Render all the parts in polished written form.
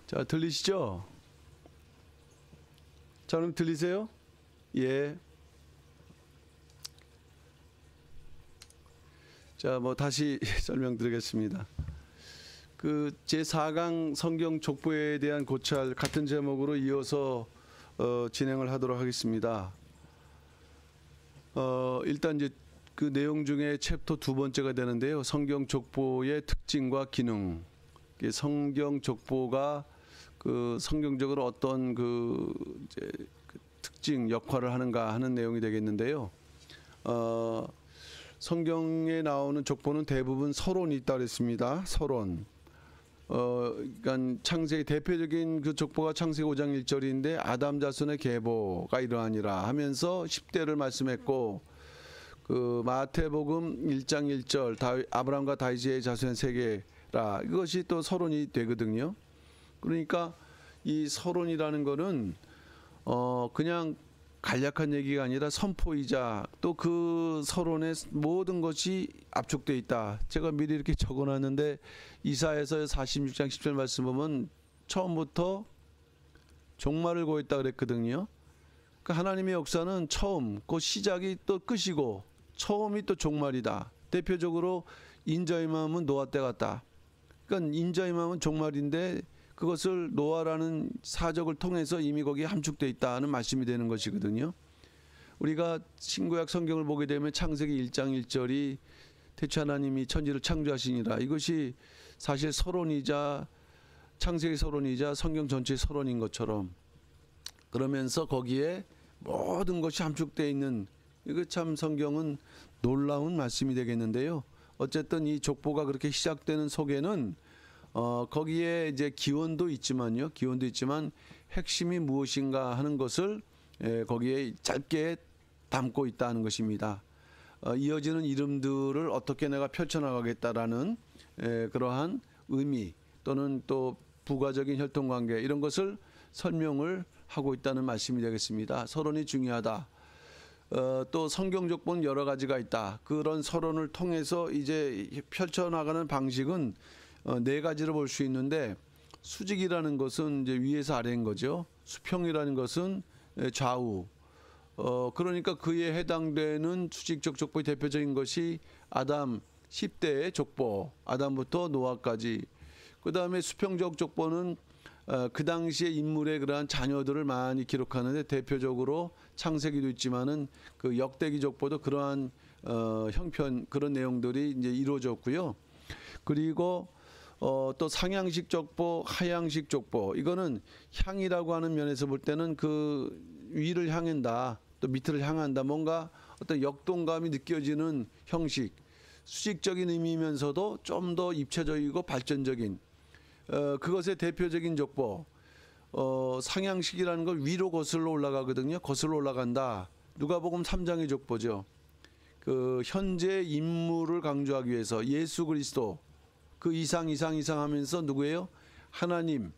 자, 들리시죠? 저는 들리세요? 예. 자, 뭐 다시 설명드리겠습니다. 그 제4강 성경 족보에 대한 고찰 같은 제목으로 이어서 진행을 하도록 하겠습니다. 일단 이제 그 내용 중에 챕터 두 번째가 되는데요. 성경 족보의 특징과 기능. 성경 족보가 그 성경적으로 어떤 그 이제 그 특징 역할을 하는가 하는 내용이 되겠는데요. 성경에 나오는 족보는 대부분 서론이 있다 그랬습니다. 서론. 그러니까 창세기 대표적인 그 족보가 창세기 5장 1절인데 아담 자손의 계보가 이러하니라 하면서 10대를 말씀했고, 그 마태복음 1장 1절 아브라함과 다윗의 자손 세계라, 이것이 또 서론이 되거든요. 그러니까 이 서론이라는 거는 그냥 간략한 얘기가 아니라 선포이자 또 그 서론에 모든 것이 압축되어 있다. 제가 미리 이렇게 적어놨는데 이사야서 46장 10절 말씀 보면 처음부터 종말을 고했다 그랬거든요. 그러니까 하나님의 역사는 처음, 그 시작이 또 끝이고 처음이 또 종말이다. 대표적으로 인자의 마음은 노아 때 같다. 그러니까 인자의 마음은 종말인데 그것을 노아라는 사적을 통해서 이미 거기에 함축되어 있다는 말씀이 되는 것이거든요. 우리가 신구약 성경을 보게 되면 창세기 1장 1절이 태초 하나님이 천지를 창조하시니라, 이것이 사실 서론이자 창세기 서론이자 성경 전체의 서론인 것처럼, 그러면서 거기에 모든 것이 함축되어 있는, 이거 참 성경은 놀라운 말씀이 되겠는데요. 어쨌든 이 족보가 그렇게 시작되는 속에는 거기에 이제 기원도 있지만요. 기원도 있지만 핵심이 무엇인가 하는 것을 거기에 짧게 담고 있다는 것입니다. 이어지는 이름들을 어떻게 내가 펼쳐나가겠다라는 그러한 의미 또는 또 부가적인 혈통관계, 이런 것을 설명을 하고 있다는 말씀이 되겠습니다. 서론이 중요하다. 또 성경 족보는 여러 가지가 있다. 그런 서론을 통해서 이제 펼쳐나가는 방식은 네 가지로 볼 수 있는데, 수직이라는 것은 이제 위에서 아래인 거죠. 수평이라는 것은 좌우. 그러니까 그에 해당되는 수직적 족보의 대표적인 것이 아담 10대의 족보, 아담부터 노아까지. 그 다음에 수평적 족보는 그 당시의 인물의 그러한 자녀들을 많이 기록하는데, 대표적으로 창세기도 있지만은 그 역대기 족보도 그러한 형편, 그런 내용들이 이제 이루어졌고요. 그리고 또 상향식 족보, 하향식 족보, 이거는 향이라고 하는 면에서 볼 때는 그 위를 향한다, 또 밑을 향한다, 뭔가 어떤 역동감이 느껴지는 형식, 수직적인 의미면서도 좀 더 입체적이고 발전적인 그것의 대표적인 족보. 상향식이라는 걸 위로 거슬러 올라가거든요. 거슬러 올라간다. 누가복음 3장의 족보죠. 그 현재 인물을 강조하기 위해서 예수 그리스도, 그 이상 하면서 누구예요? 하나님.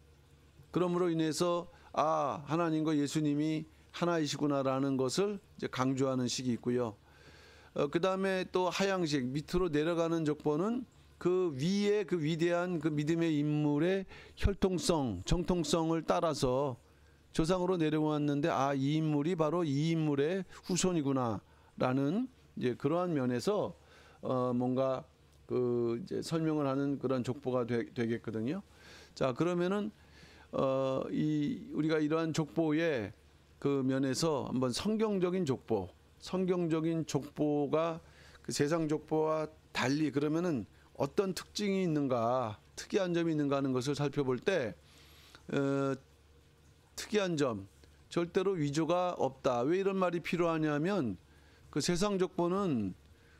그러므로 인해서 하나님과 예수님이 하나이시구나라는 것을 이제 강조하는 식이 있고요. 그 다음에 또 하향식, 밑으로 내려가는 족보는 그 위에 그 위대한 그 믿음의 인물의 혈통성, 정통성을 따라서 조상으로 내려왔는데, 이 인물이 바로 이 인물의 후손이구나라는 이제 그러한 면에서 뭔가 그 이제 설명을 하는 그런 족보가 되겠거든요. 자, 그러면은 우리가 이러한 족보의 그 면에서 한번 성경적인 족보가 그 세상 족보와 달리 그러면은 어떤 특징이 있는가, 특이한 점이 있는가 하는 것을 살펴볼 때, 특이한 점, 절대로 위조가 없다. 왜 이런 말이 필요하냐면, 그 세상 족보는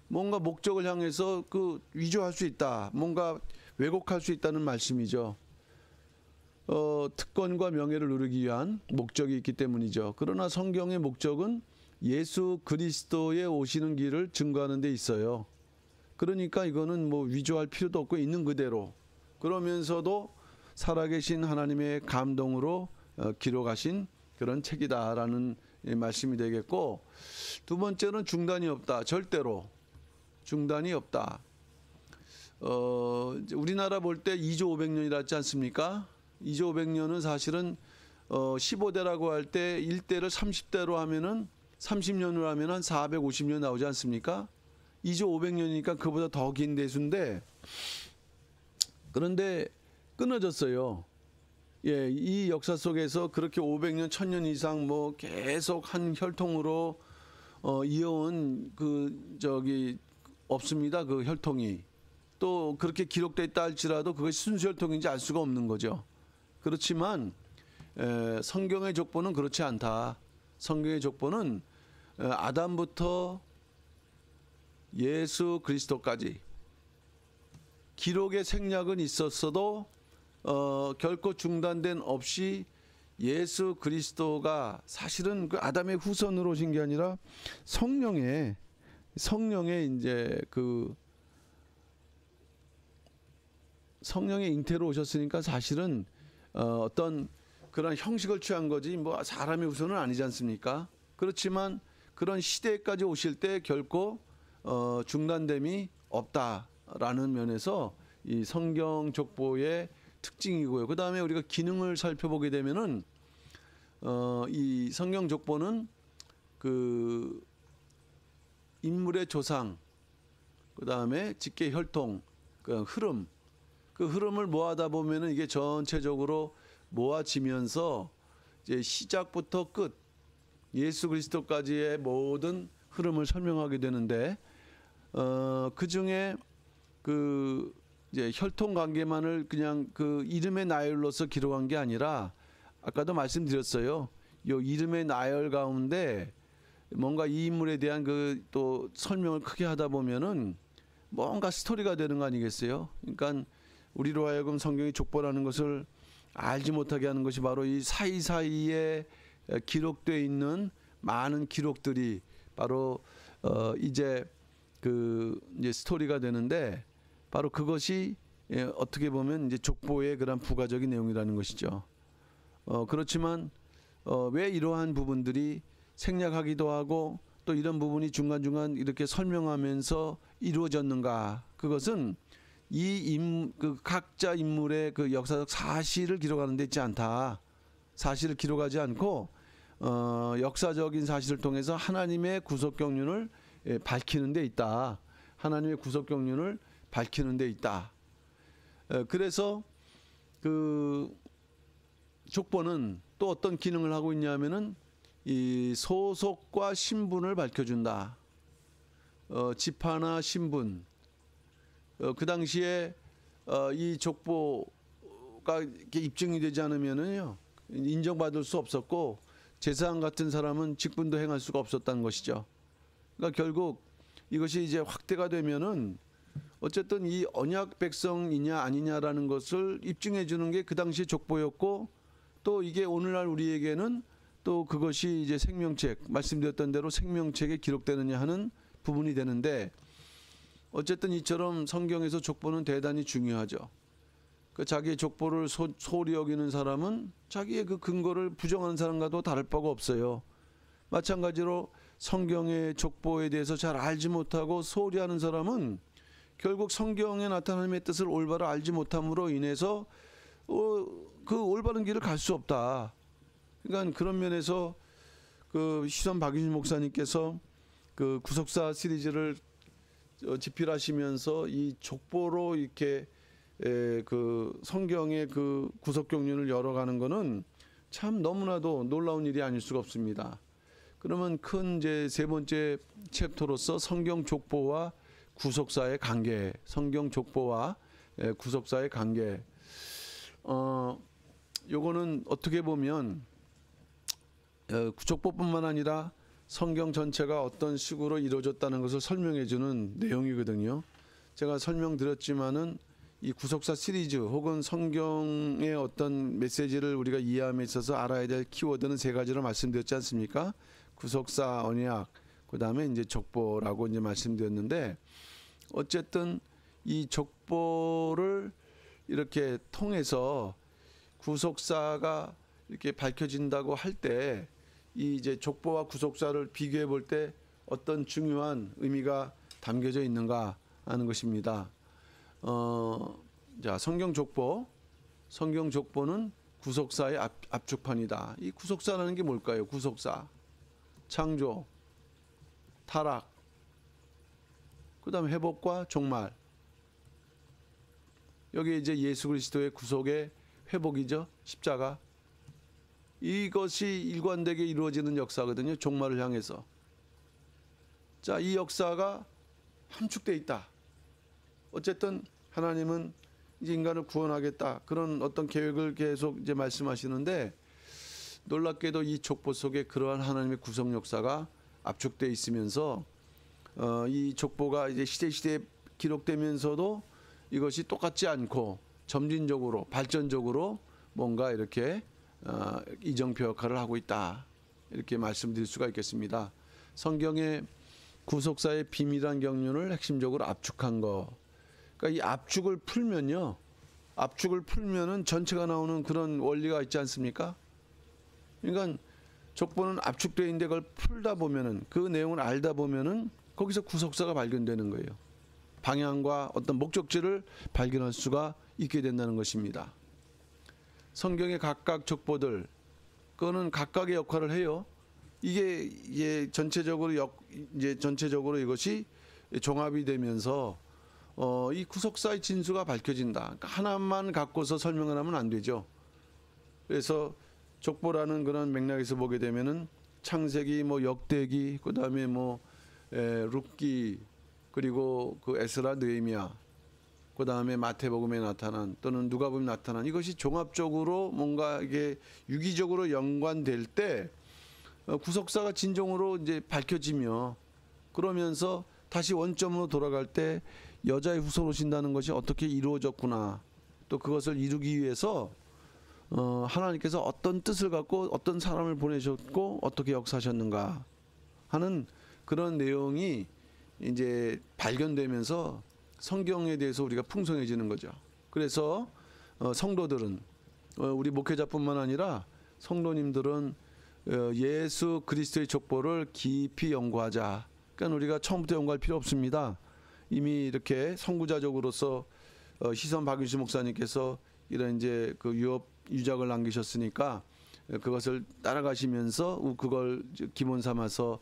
뭔가 목적을 향해서 그 위조할 수 있다, 뭔가 왜곡할 수 있다는 말씀이죠. 특권과 명예를 누리기 위한 목적이 있기 때문이죠. 그러나 성경의 목적은 예수 그리스도의 오시는 길을 증거하는 데 있어요. 그러니까 이거는 뭐 위조할 필요도 없고 있는 그대로, 그러면서도 살아계신 하나님의 감동으로 기록하신 그런 책이다라는 말씀이 되겠고, 두 번째는 중단이 없다. 절대로 중단이 없다. 우리나라 볼 때 2조 500년이라 했지 않습니까? 2조 500년은 사실은 15대라고 할 때 1대를 30대로 하면은 30년으로 하면 한 450년 나오지 않습니까? 2조 500년이니까 그보다 더 긴 대수인데, 그런데 끊어졌어요. 예, 이 역사 속에서 그렇게 500년, 1000년 이상 뭐 계속 한 혈통으로 이어온 없습니다. 그 혈통이. 또 그렇게 기록돼 있다 할지라도 그것이 순수 혈통인지 알 수가 없는 거죠. 그렇지만 성경의 족보는 그렇지 않다. 성경의 족보는 아담부터 예수 그리스도까지 기록의 생략은 있었어도 결코 중단된 없이 예수 그리스도가 사실은 그 아담의 후손으로 오신 게 아니라 성령의 이제 성령의 잉태로 오셨으니까 사실은 어떤 그런 형식을 취한 거지 뭐 사람의 후손은 아니지 않습니까? 그렇지만 그런 시대까지 오실 때 결코 중단됨이 없다라는 면에서 이 성경 족보의 특징이고요. 그 다음에 우리가 기능을 살펴보게 되면은 이 성경 족보는 그 인물의 조상, 그 다음에 직계 혈통, 그 흐름을 모아다 보면은 이게 전체적으로 모아지면서 이제 시작부터 끝 예수 그리스도까지의 모든 흐름을 설명하게 되는데 그 중에 그 이제 혈통 관계만을 그냥 그 이름의 나열로서 기록한 게 아니라 아까도 말씀드렸어요. 요 이름의 나열 가운데 뭔가 이 인물에 대한 그 또 설명을 크게 하다 보면은 뭔가 스토리가 되는 거 아니겠어요? 그러니까 우리로 하여금 성경의 족보라는 것을 알지 못하게 하는 것이 바로 이 사이사이에 기록되어 있는 많은 기록들이 바로 이제 이제 스토리가 되는데 바로 그것이 어떻게 보면 이제 족보의 그런 부가적인 내용이라는 것이죠. 그렇지만 왜 이러한 부분들이 생략하기도 하고 또 이런 부분이 중간중간 이렇게 설명하면서 이루어졌는가? 그것은 그 각자 인물의 그 역사적 사실을 기록하는 데 있지 않다. 사실을 기록하지 않고 역사적인 사실을 통해서 하나님의 구속 경륜을 밝히는 데 있다. 하나님의 구속 경륜을 밝히는 데 있다. 그래서 그 족보는 또 어떤 기능을 하고 있냐면은 이 소속과 신분을 밝혀준다. 지파나 신분. 그 당시에 이 족보가 이렇게 입증이 되지 않으면은요 인정받을 수 없었고 제사장 같은 사람은 직분도 행할 수가 없었다는 것이죠. 그러니까 결국 이것이 이제 확대가 되면은 어쨌든 이 언약 백성이냐 아니냐라는 것을 입증해 주는 게 그 당시 족보였고 또 이게 오늘날 우리에게는 또 그것이 이제 생명책 말씀드렸던 대로 생명책에 기록되느냐 하는 부분이 되는데 어쨌든 이처럼 성경에서 족보는 대단히 중요하죠. 그 자기의 족보를 소홀히 여기는 사람은 자기의 그 근거를 부정하는 사람과도 다를 바가 없어요. 마찬가지로 성경의 족보에 대해서 잘 알지 못하고 소홀히 하는 사람은 결국 성경에 나타난 하나님의 뜻을 올바로 알지 못함으로 인해서 그 올바른 길을 갈 수 없다. 그러니까 그런 면에서 그 시선 박윤신 목사님께서 그 구속사 시리즈를 집필하시면서 이 족보로 이렇게 그 성경의 그 구속 경륜을 열어가는 거는 참 너무나도 놀라운 일이 아닐 수가 없습니다. 그러면 큰 이제 세 번째 챕터로서 성경 족보와 구속사의 관계, 성경 족보와 구속사의 관계. 요거는 어떻게 보면 족보뿐만 아니라 성경 전체가 어떤 식으로 이루어졌다는 것을 설명해주는 내용이거든요. 제가 설명드렸지만은 이 구속사 시리즈 혹은 성경의 어떤 메시지를 우리가 이해함에 있어서 알아야 될 키워드는 세 가지로 말씀드렸지 않습니까? 구속사, 언약, 그 다음에 이제 족보라고 이제 말씀드렸는데 어쨌든 이 족보를 이렇게 통해서 구속사가 이렇게 밝혀진다고 할 때 이 이제 족보와 구속사를 비교해 볼 때 어떤 중요한 의미가 담겨져 있는가 하는 것입니다. 자, 성경 족보 성경 족보는 구속사의 압축판이다. 이 구속사라는 게 뭘까요? 구속사, 창조, 타락, 그 다음에 회복과 종말. 여기 이제 예수 그리스도의 구속의 회복이죠. 십자가. 이것이 일관되게 이루어지는 역사거든요. 종말을 향해서. 자, 이 역사가 함축되어 있다. 어쨌든 하나님은 이제 인간을 구원하겠다. 그런 어떤 계획을 계속 이제 말씀하시는데, 놀랍게도 이 족보 속에 그러한 하나님의 구속 역사가 압축되어 있으면서 이 족보가 이제 시대에 기록되면서도 이것이 똑같지 않고 점진적으로 발전적으로 뭔가 이렇게 이정표 역할을 하고 있다. 이렇게 말씀드릴 수가 있겠습니다. 성경의 구속사의 비밀한 경륜을 핵심적으로 압축한 거. 그러니까 이 압축을 풀면요. 압축을 풀면은 전체가 나오는 그런 원리가 있지 않습니까? 그러니까 족보는 압축되어 있는데 그걸 풀다 보면은, 그 내용을 알다 보면은 거기서 구속사가 발견되는 거예요. 방향과 어떤 목적지를 발견할 수가 있게 된다는 것입니다. 성경의 각각 족보들, 그거는 각각의 역할을 해요. 이게 전체적으로 이것이 종합이 되면서 이 구속사의 진수가 밝혀진다. 그러니까 하나만 갖고서 설명을 하면 안 되죠. 그래서 족보라는 그런 맥락에서 보게 되면은 창세기, 역대기, 그 다음에 룻기, 그리고 그 에스라, 느헤미야, 그 다음에 마태복음에 나타난 또는 누가복음에 나타난, 이것이 종합적으로 뭔가 이게 유기적으로 연관될 때 구속사가 진정으로 이제 밝혀지며, 그러면서 다시 원점으로 돌아갈 때 여자의 후손 오신다는 것이 어떻게 이루어졌구나, 또 그것을 이루기 위해서 하나님께서 어떤 뜻을 갖고 어떤 사람을 보내셨고 어떻게 역사하셨는가 하는 그런 내용이 이제 발견되면서 성경에 대해서 우리가 풍성해지는 거죠. 그래서 성도들은, 우리 목회자뿐만 아니라 성도님들은 예수 그리스도의 족보를 깊이 연구하자. 그러니까 우리가 처음부터 연구할 필요 없습니다. 이미 이렇게 선구자적으로서 시선 박윤수 목사님께서 이런 이제 그 유적을 남기셨으니까 그것을 따라가시면서 그걸 기본 삼아서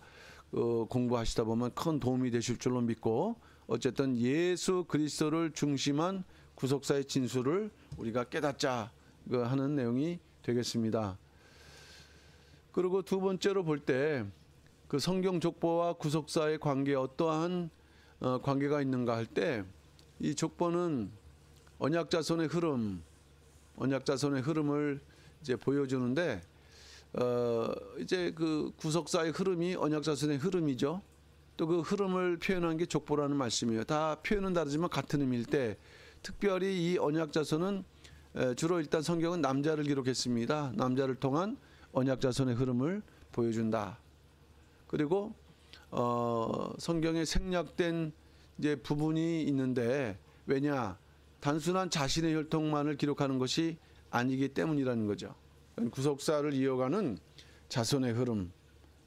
공부하시다 보면 큰 도움이 되실 줄로 믿고, 어쨌든 예수 그리스도를 중심한 구속사의 진수를 우리가 깨닫자 하는 내용이 되겠습니다. 그리고 두 번째로 볼 때 그 성경 족보와 구속사의 관계에 어떠한 관계가 있는가 할 때, 이 족보는 언약자손의 흐름을 이제 보여주는데, 이제 그 구속사의 흐름이 언약자손의 흐름이죠. 또 그 흐름을 표현한 게 족보라는 말씀이에요. 다 표현은 다르지만 같은 의미일 때, 특별히 이 언약자손은 주로 일단 성경은 남자를 기록했습니다. 남자를 통한 언약자손의 흐름을 보여준다. 그리고 성경에 생략된 이제 부분이 있는데, 왜냐? 단순한 자신의 혈통만을 기록하는 것이 아니기 때문이라는 거죠. 구속사를 이어가는 자손의 흐름.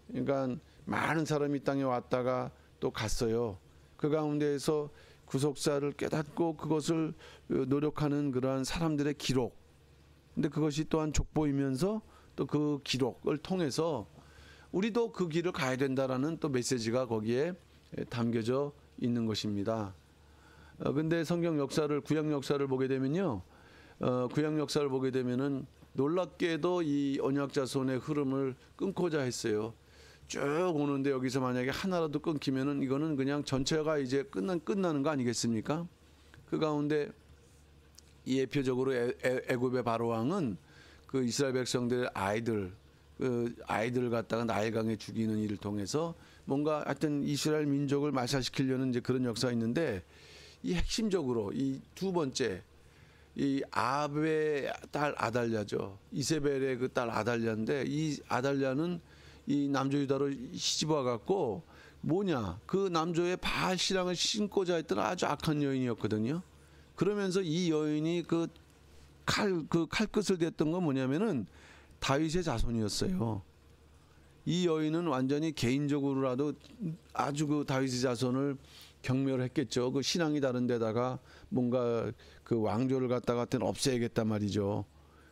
그러니까 많은 사람이 땅에 왔다가 또 갔어요. 그 가운데에서 구속사를 깨닫고 그것을 노력하는 그러한 사람들의 기록. 근데 그것이 또한 족보이면서 또 그 기록을 통해서 우리도 그 길을 가야 된다라는 또 메시지가 거기에 담겨져 있는 것입니다. 근데 성경 역사를, 구약 역사를 보게 되면요, 구약 역사를 보게 되면은 놀랍게도 이 언약자손의 흐름을 끊고자 했어요. 쭉 오는데 여기서 만약에 하나라도 끊기면은 이거는 그냥 전체가 이제 끝나는 거 아니겠습니까? 그 가운데 이 대표적으로 애굽의 바로 왕은 그 이스라엘 백성들의 아이들을 갖다가 나일강에 죽이는 일을 통해서 뭔가 하여튼 이스라엘 민족을 말살시키려는 이제 그런 역사가 있는데, 이 핵심적으로 이 두 번째, 이 아합의 딸 아달랴죠. 이세벨의 그 딸 아달랴인데, 이 아달랴는 이 남조 유다로 시집와 갖고 뭐냐, 그 남조의 바알 신앙을 신고자 했던 아주 악한 여인이었거든요. 그러면서 이 여인이 그 칼끝을 댔던 건 뭐냐면은 다윗의 자손이었어요. 이 여인은 완전히 개인적으로라도 아주 그 다윗의 자손을 경멸했겠죠. 그 신앙이 다른 데다가 뭔가 그 왕조를 갖다가 없애야겠단 말이죠.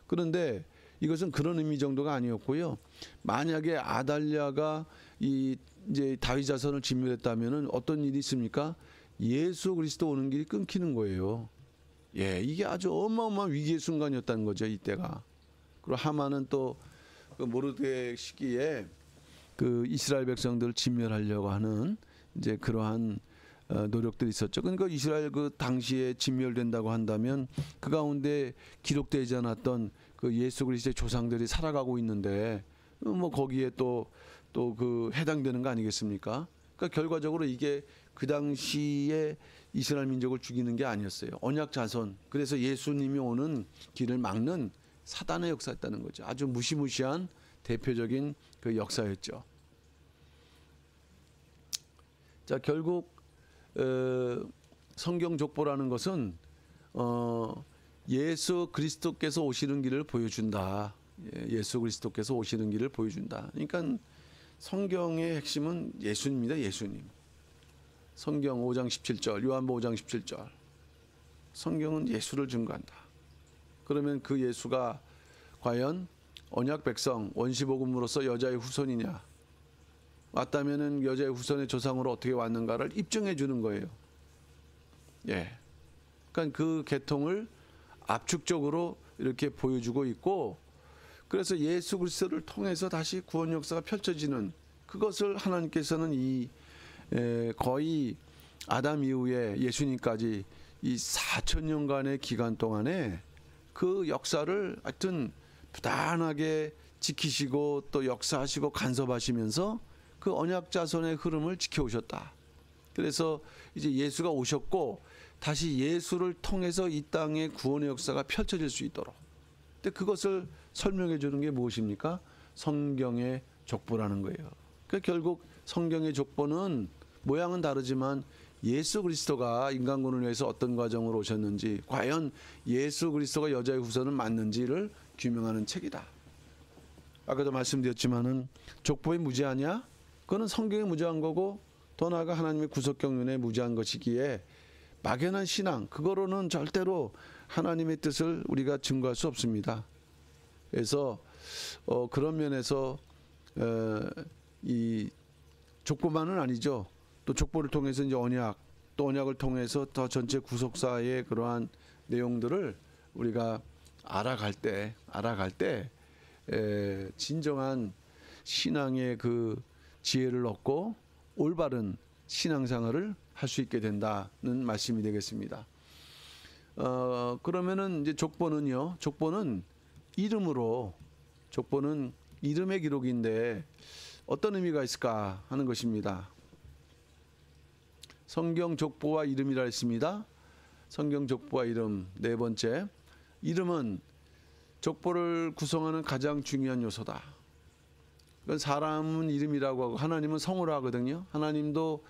그런데 이것은 그런 의미 정도가 아니었고요. 만약에 아달랴가 이제 다윗 자손을 진멸했다면은 어떤 일이 있습니까? 예수 그리스도 오는 길이 끊기는 거예요. 예, 이게 아주 어마어마한 위기의 순간이었다는 거죠, 이때가. 그리고 하만은 또 그 모르드의 시기에 그 이스라엘 백성들을 진멸하려고 하는 이제 그러한 노력들이 있었죠. 그러니까 이스라엘 그 당시에 진멸된다고 한다면 그 가운데 기록되지 않았던 그 예수 그리스도의 조상들이 살아가고 있는데 뭐 거기에 또 그 해당되는 거 아니겠습니까? 그러니까 결과적으로 이게 그 당시에 이스라엘 민족을 죽이는 게 아니었어요. 언약 자손. 그래서 예수님이 오는 길을 막는 사단의 역사였다는 거죠. 아주 무시무시한 대표적인 그 역사였죠. 자, 결국 성경 족보라는 것은 예수 그리스도께서 오시는 길을 보여준다. 예수 그리스도께서 오시는 길을 보여준다. 그러니까 성경의 핵심은 예수님입니다. 예수님. 성경 5장 17절, 요한복음 5장 17절. 성경은 예수를 증거한다. 그러면 그 예수가 과연 언약 백성 원시복음으로서 여자의 후손이냐? 왔다면은 여자의 후손의 조상으로 어떻게 왔는가를 입증해 주는 거예요. 예. 그러니까 그 계통을 압축적으로 이렇게 보여주고 있고, 그래서 예수 그리스도를 통해서 다시 구원 역사가 펼쳐지는 그것을 하나님께서는 거의 아담 이후에 예수님까지 이 4,000년간의 기간 동안에 그 역사를 하여튼 부단하게 지키시고 또 역사하시고 간섭하시면서 그 언약 자손의 흐름을 지켜오셨다. 그래서 이제 예수가 오셨고 다시 예수를 통해서 이 땅의 구원의 역사가 펼쳐질 수 있도록. 근데 그것을 설명해 주는 게 무엇입니까? 성경의 족보라는 거예요. 그러니까 결국 성경의 족보는 모양은 다르지만 예수 그리스도가 인간군을 위해서 어떤 과정으로 오셨는지, 과연 예수 그리스도가 여자의 후손은 맞는지를 규명하는 책이다. 아까도 말씀드렸지만은 족보에 무죄하냐? 그거는 성경에 무죄한 거고 더 나아가 하나님의 구속경륜에 무죄한 것이기에 막연한 신앙, 그거로는 절대로 하나님의 뜻을 우리가 증거할 수 없습니다. 그래서 그런 면에서 이 족보만은 아니죠. 또 족보를 통해서 이제 언약, 또 언약을 통해서 더 전체 구속사의 그러한 내용들을 우리가 알아갈 때 진정한 신앙의 그 지혜를 얻고 올바른 신앙생활을 할 수 있게 된다는 말씀이 되겠습니다. 그러면은 이제 족보는요. 족보는 족보는 이름의 기록인데 어떤 의미가 있을까 하는 것입니다. 성경 족보와 이름이라 했습니다. 성경 족보와 이름. 네 번째, 이름은 족보를 구성하는 가장 중요한 요소다. 그건 사람은 이름이라고 하고 하나님은 성으로 하거든요. 하나님도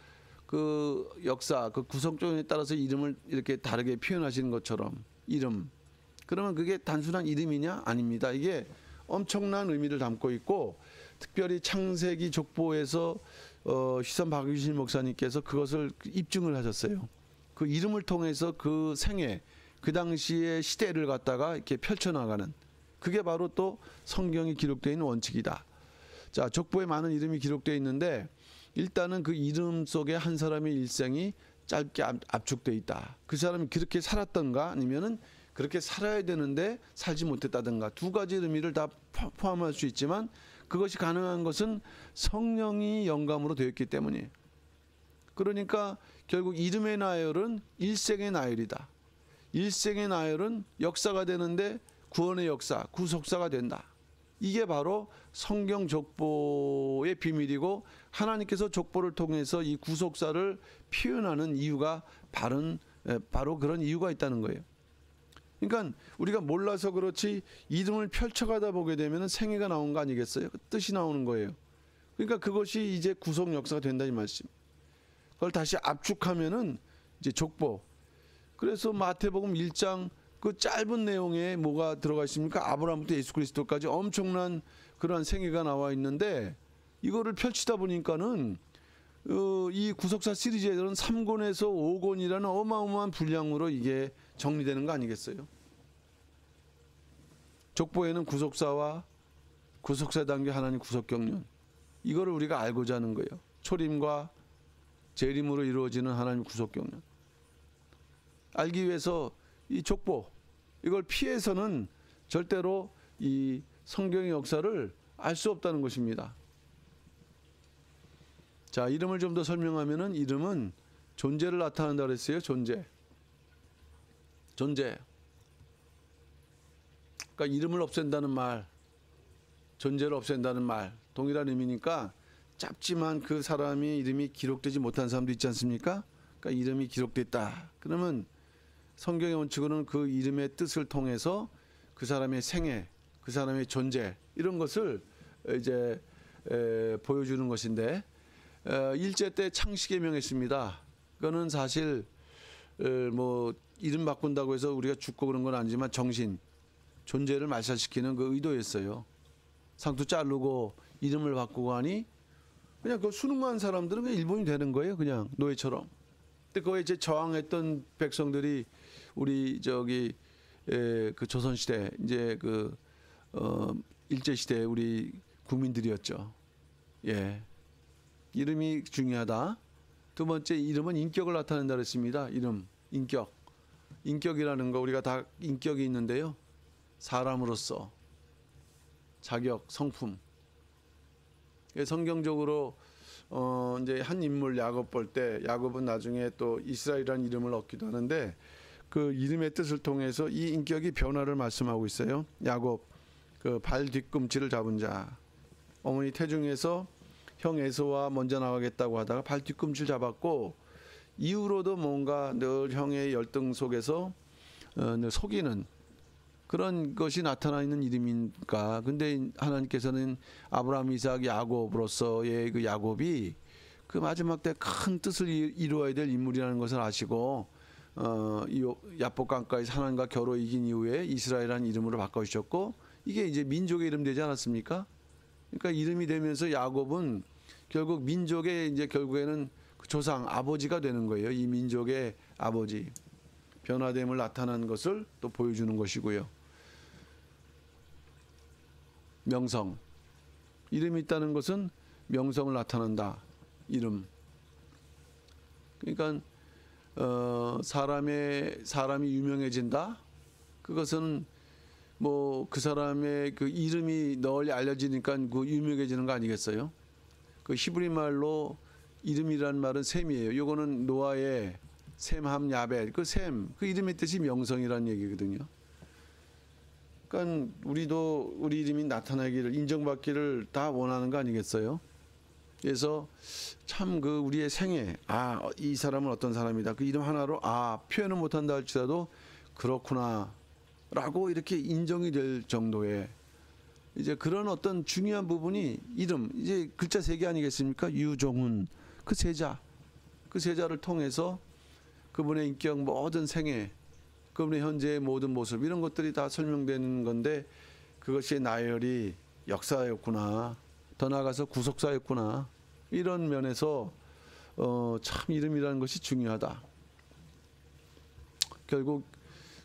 그 역사, 그 구성조에 따라서 이름을 이렇게 다르게 표현하시는 것처럼 이름. 그러면 그게 단순한 이름이냐? 아닙니다. 이게 엄청난 의미를 담고 있고, 특별히 창세기 족보에서 시선 박유신 목사님께서 그것을 입증을 하셨어요. 그 이름을 통해서 그 생애, 그 당시의 시대를 갖다가 이렇게 펼쳐나가는, 그게 바로 또 성경이 기록되어 있는 원칙이다. 자, 족보에 많은 이름이 기록되어 있는데 일단은 그 이름 속에 한 사람의 일생이 짧게 압축되어 있다. 그 사람이 그렇게 살았던가 아니면은 그렇게 살아야 되는데 살지 못했다든가, 두 가지 의미를 다 포함할 수 있지만 그것이 가능한 것은 성령이 영감으로 되어 있기 때문이에요. 그러니까 결국 이름의 나열은 일생의 나열이다. 일생의 나열은 역사가 되는데 구원의 역사, 구속사가 된다. 이게 바로 성경 족보의 비밀이고, 하나님께서 족보를 통해서 이 구속사를 표현하는 이유가 바로 그런 이유가 있다는 거예요. 그러니까 우리가 몰라서 그렇지 이름을 펼쳐가다 보게 되면 생애가 나온 거 아니겠어요? 그 뜻이 나오는 거예요. 그러니까 그것이 이제 구속 역사가 된다 이 말씀. 그걸 다시 압축하면은 이제 족보. 그래서 마태복음 1장 그 짧은 내용에 뭐가 들어가 있습니까? 아브라함부터 예수 그리스도까지 엄청난 그러한 생애가 나와 있는데, 이거를 펼치다 보니까는 이 구속사 시리즈에는 3권에서 5권이라는 어마어마한 분량으로 이게 정리되는 거 아니겠어요? 족보에는 구속사와 구속사 단계 하나님 구속경륜, 이거를 우리가 알고자 하는 거예요. 초림과 재림으로 이루어지는 하나님 구속경륜. 알기 위해서 이 족보, 이걸 피해서는 절대로 이 성경의 역사를 알 수 없다는 것입니다. 자, 이름을 좀 더 설명하면은, 이름은 존재를 나타낸다 그랬어요. 존재. 그러니까 이름을 없앤다는 말, 존재를 없앤다는 말, 동일한 의미니까, 짧지만 그 사람이 이름이 기록되지 못한 사람도 있지 않습니까? 그러니까 이름이 기록됐다. 그러면 성경의 원칙으로는 그 이름의 뜻을 통해서 그 사람의 생애, 그 사람의 존재, 이런 것을 이제 보여주는 것인데, 일제 때 창씨계 명했습니다. 그거는 사실 뭐 이름 바꾼다고 해서 우리가 죽고 그런 건 아니지만 정신, 존재를 말살시키는 그 의도였어요. 상투 자르고 이름을 바꾸고 하니 그냥 그 순응한 사람들은 그냥 일본이 되는 거예요. 그냥 노예처럼. 근데 그거에 이제 저항했던 백성들이 우리 저기 그 조선시대, 이제 그 일제시대 우리 국민들이었죠. 예. 이름이 중요하다. 두 번째, 이름은 인격을 나타낸다 그랬습니다. 이름, 인격. 인격이라는 거, 우리가 다 인격이 있는데요. 사람으로서 자격, 성품. 성경적으로 이제 한 인물 야곱 볼 때, 야곱은 나중에 또 이스라엘이라는 이름을 얻기도 하는데, 그 이름의 뜻을 통해서 이 인격이 변화를 말씀하고 있어요. 야곱, 그 발 뒤꿈치를 잡은 자. 어머니 태중에서 형 에서와 먼저 나가겠다고 하다가 발 뒤꿈치를 잡았고, 이후로도 뭔가 늘 형의 열등 속에서 늘 속이는 그런 것이 나타나 있는 이름인가. 근데 하나님께서는 아브라함, 이삭, 야곱으로서의 그 야곱이 그 마지막 때 큰 뜻을 이루어야 될 인물이라는 것을 아시고, 이 야복강가에서 하나님과 겨루 이긴 이후에 이스라엘이라는 이름으로 바꿔주셨고, 이게 이제 민족의 이름 되지 않았습니까? 그러니까 이름이 되면서 야곱은 결국 민족의 이제 결국에는 그 조상, 아버지가 되는 거예요. 이 민족의 아버지. 변화됨을 나타난 것을 또 보여주는 것이고요. 명성. 이름이 있다는 것은 명성을 나타낸다. 이름. 그러니까 사람이 유명해진다. 그것은 뭐 그 사람의 그 이름이 널리 알려지니까 그 유명해지는 거 아니겠어요? 그 히브리 말로 이름이라는 말은 셈이에요. 요거는 노아의 셈, 함, 야벳. 그 셈, 그 이름의 뜻이 명성이라는 얘기거든요. 그러니까 우리도 우리 이름이 나타나기를, 인정받기를 다 원하는 거 아니겠어요? 그래서 참 그 우리의 생애, 이 사람은 어떤 사람이다. 그 이름 하나로 표현을 못한다 할지라도 그렇구나 라고 이렇게 인정이 될 정도의 이제 그런 어떤 중요한 부분이 이름, 이제 글자 3개 아니겠습니까? 유종훈, 그 세자를 통해서 그분의 인격, 모든 생애, 그분의 현재의 모든 모습, 이런 것들이 다 설명되는 건데, 그것이 나열이 역사였구나, 더 나아가서 구속사였구나, 이런 면에서 참 이름이라는 것이 중요하다. 결국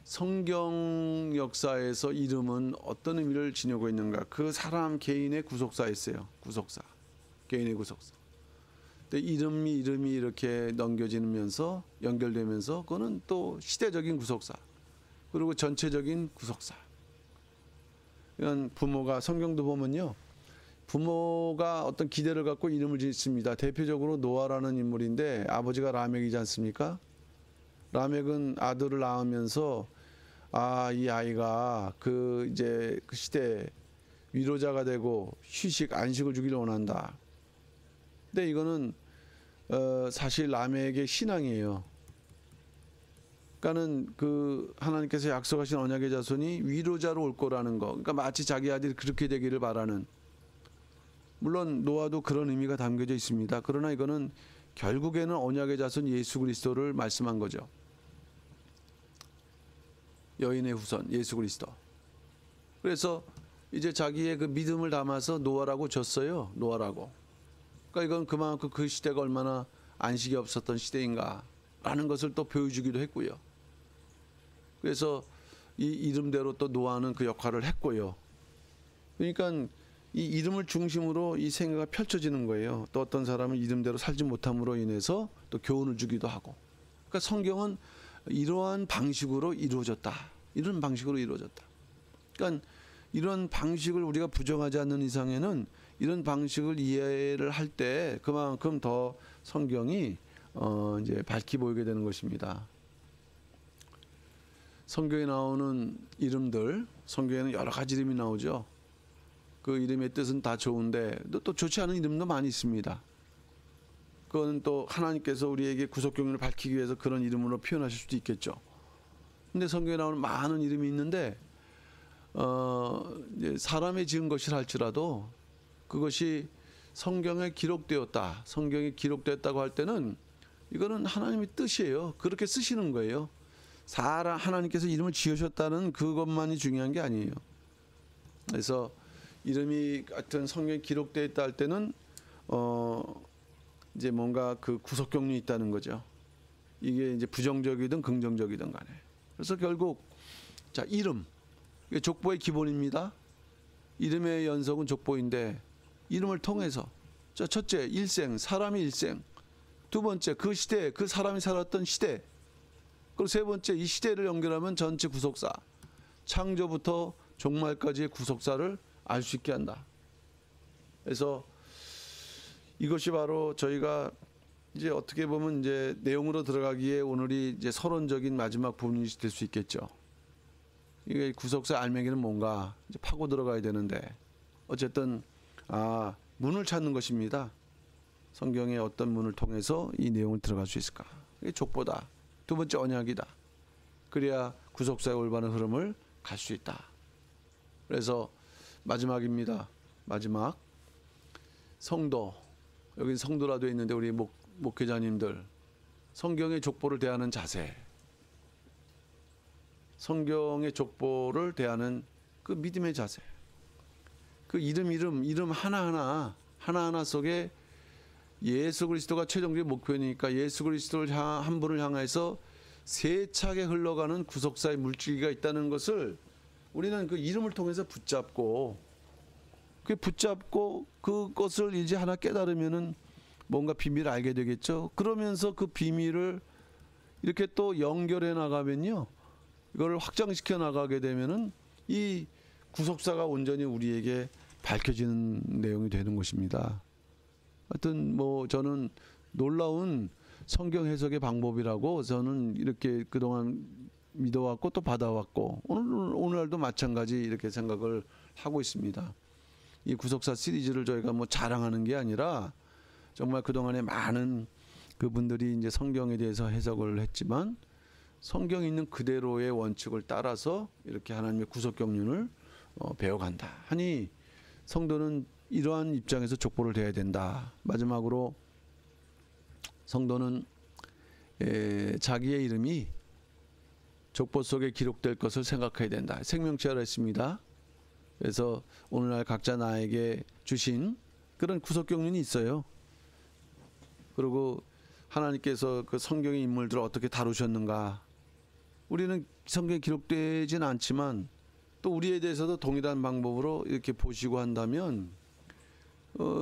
성경 역사에서 이름은 어떤 의미를 지니고 있는가? 그 사람 개인의 구속사였어요. 구속사, 개인의 구속사. 근데 이름이 이렇게 넘겨지면서 연결되면서 그거는 또 시대적인 구속사, 그리고 전체적인 구속사. 이건 부모가, 성경도 보면요, 부모가 어떤 기대를 갖고 이름을 짓습니다. 대표적으로 노아라는 인물인데, 아버지가 라멕이지 않습니까? 라멕은 아들을 낳으면서 이 아이가 이제 그 시대 위로자가 되고 휴식, 안식을 주기를 원한다. 근데 이거는 사실 라멕의 신앙이에요. 그러니까는 그 하나님께서 약속하신 언약의 자손이 위로자로 올 거라는 거. 그러니까 마치 자기 아들이 그렇게 되기를 바라는. 물론 노아도 그런 의미가 담겨져 있습니다. 그러나 이거는 결국에는 언약의 자손 예수 그리스도를 말씀한 거죠. 여인의 후손 예수 그리스도. 그래서 이제 자기의 그 믿음을 담아서 노아라고 줬어요. 노아라고. 그러니까 이건 그만큼 그 시대가 얼마나 안식이 없었던 시대인가라는 것을 또 보여주기도 했고요. 그래서 이 이름대로 또 노아는 그 역할을 했고요. 그러니까 이 이름을 중심으로 이 생애가 펼쳐지는 거예요. 또 어떤 사람은 이름대로 살지 못함으로 인해서 또 교훈을 주기도 하고. 그러니까 성경은 이러한 방식으로 이루어졌다. 이런 방식으로 이루어졌다. 그러니까 이런 방식을 우리가 부정하지 않는 이상에는 이런 방식을 이해를 할 때 그만큼 더 성경이 이제 밝히 보이게 되는 것입니다. 성경에 나오는 이름들, 성경에는 여러 가지 이름이 나오죠. 그 이름의 뜻은 다 좋은데 또 좋지 않은 이름도 많이 있습니다. 그건 또 하나님께서 우리에게 구속경륜을 밝히기 위해서 그런 이름으로 표현하실 수도 있겠죠. 근데 성경에 나오는 많은 이름이 있는데 이제 사람의 지은 것이라 할지라도 그것이 성경에 기록되었다. 성경에 기록됐다고 할 때는 이거는 하나님의 뜻이에요. 그렇게 쓰시는 거예요. 하나님께서 이름을 지으셨다는 그것만이 중요한 게 아니에요. 그래서 이름이 같은 성경에 기록되어 있다 할 때는 이제 뭔가 그 구속경륜이 있다는 거죠. 이게 이제 부정적이든 긍정적이든 간에. 그래서 결국 자, 이름. 이게 족보의 기본입니다. 이름의 연속은 족보인데 이름을 통해서 자, 첫째 일생, 사람의 일생. 두 번째 그 시대, 그 사람이 살았던 시대. 그리고 세 번째 이 시대를 연결하면 전체 구속사. 창조부터 종말까지의 구속사를 알 수 있게 한다. 그래서 이것이 바로 저희가 이제 어떻게 보면 이제 내용으로 들어가기에 오늘이 이제 서론적인 마지막 부분이 될 수 있겠죠. 이게 구속사 알맹이는 뭔가 이제 파고 들어가야 되는데 어쨌든 문을 찾는 것입니다. 성경의 어떤 문을 통해서 이 내용을 들어갈 수 있을까? 이게 족보다. 두 번째 언약이다. 그래야 구속사의 올바른 흐름을 갈 수 있다. 그래서 마지막입니다. 마지막 성도. 여기 성도라 되어 있는데 우리 목회자님들 성경의 족보를 대하는 자세. 성경의 족보를 대하는 그 믿음의 자세. 그 이름 하나하나 속에 예수 그리스도가 최종적인 목표니까 예수 그리스도를 한 분을 향해서 세차게 흘러가는 구속사의 물줄기가 있다는 것을 우리는 그 이름을 통해서 붙잡고 그것을 이제 하나 깨달으면은 뭔가 비밀을 알게 되겠죠. 그러면서 그 비밀을 이렇게 또 연결해 나가면요. 이거를 확장시켜 나가게 되면은 이 구속사가 온전히 우리에게 밝혀지는 내용이 되는 것입니다. 하여튼 뭐 저는 놀라운 성경 해석의 방법이라고 저는 이렇게 그동안 믿어왔고 또 받아왔고 오늘날도 마찬가지 이렇게 생각을 하고 있습니다. 이 구속사 시리즈를 저희가 뭐 자랑하는 게 아니라 정말 그동안에 많은 그분들이 이제 성경에 대해서 해석을 했지만 성경에 있는 그대로의 원칙을 따라서 이렇게 하나님의 구속경륜을 배워간다 하니 성도는 이러한 입장에서 족보를 대해야 된다. 마지막으로 성도는 자기의 이름이 족보 속에 기록될 것을 생각해야 된다. 생명체화를 했습니다. 그래서 오늘날 각자 나에게 주신 그런 구속경륜이 있어요. 그리고 하나님께서 그 성경의 인물들을 어떻게 다루셨는가. 우리는 성경에 기록되진 않지만 또 우리에 대해서도 동일한 방법으로 이렇게 보시고 한다면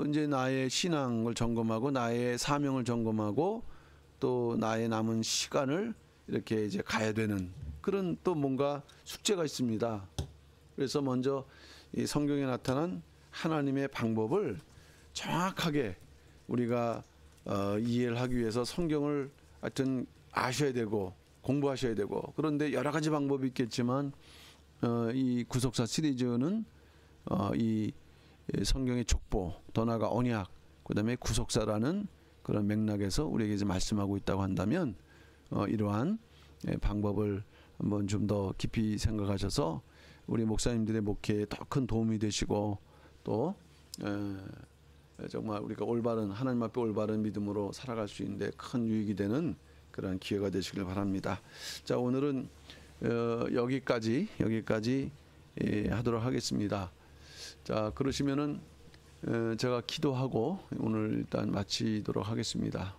이제 나의 신앙을 점검하고 나의 사명을 점검하고 또 나의 남은 시간을 이렇게 이제 가야 되는 그런 또 뭔가 숙제가 있습니다. 그래서 먼저 이 성경에 나타난 하나님의 방법을 정확하게 우리가 이해를 하기 위해서 성경을 하여튼 아셔야 되고 공부하셔야 되고 그런데 여러 가지 방법이 있겠지만 이 구속사 시리즈는 이 성경의 족보, 더 나아가 언약, 그다음에 구속사라는 그런 맥락에서 우리에게 이제 말씀하고 있다고 한다면 이러한 방법을 한번 좀 더 깊이 생각하셔서 우리 목사님들의 목회에 더 큰 도움이 되시고 또 정말 우리가 올바른 하나님 앞에 올바른 믿음으로 살아갈 수 있는데 큰 유익이 되는 그런 기회가 되시길 바랍니다. 자, 오늘은 여기까지 하도록 하겠습니다. 자, 그러시면은 제가 기도하고 오늘 일단 마치도록 하겠습니다.